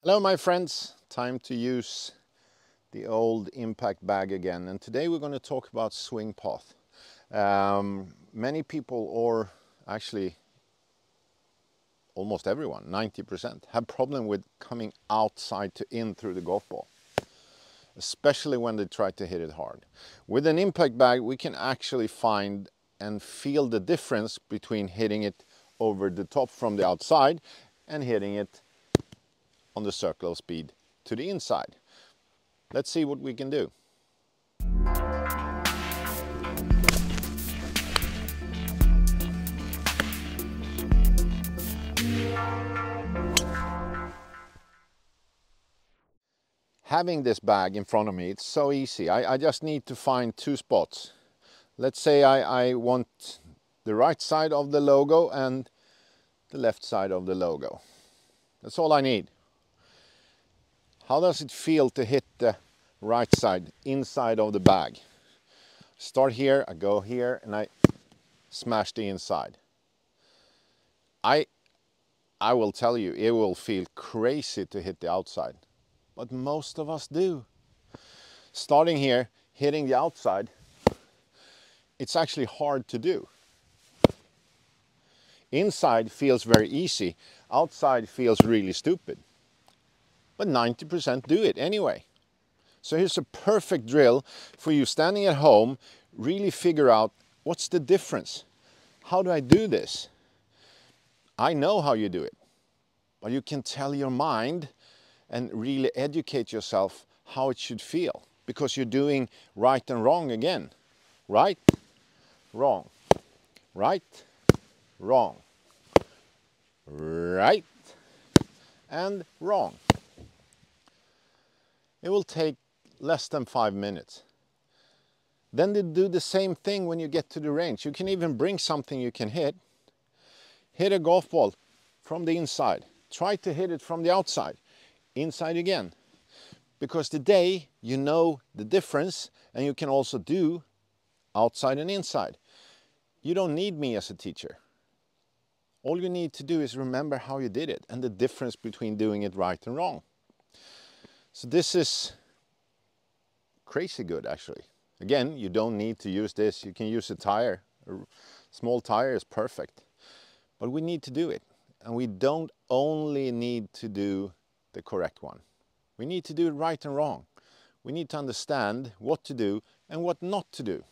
Hello my friends, time to use the old impact bag again, and today we're going to talk about Swingpath. Many people, or actually almost everyone, 90%, have problem with coming outside to in through the golf ball, especially when they try to hit it hard. With an impact bag we can actually find and feel the difference between hitting it over the top from the outside and hitting it on the circle of speed to the inside. Let's see what we can do. Having this bag in front of me, it's so easy. I just need to find two spots. Let's say I want the right side of the logo and the left side of the logo. That's all I need. How does it feel to hit the right side, inside of the bag? Start here, I go here, and I smash the inside. I will tell you, it will feel crazy to hit the outside, but most of us do. Starting here, hitting the outside, it's actually hard to do. Inside feels very easy, outside feels really stupid. But 90% do it anyway. So here's a perfect drill for you standing at home, really figure out what's the difference. How do I do this? I know how you do it, but you can tell your mind and really educate yourself how it should feel, because you're doing right and wrong again. Right, wrong, right, wrong, right, and wrong. It will take less than 5 minutes. Then they do the same thing when you get to the range. You can even bring something you can hit. Hit a golf ball from the inside. Try to hit it from the outside. Inside again. Because today you know the difference, and you can also do outside and inside. You don't need me as a teacher. All you need to do is remember how you did it and the difference between doing it right and wrong. So this is crazy good actually. Again, you don't need to use this. You can use a tire. A small tire is perfect. But we need to do it. And we don't only need to do the correct one. We need to do it right and wrong. We need to understand what to do and what not to do.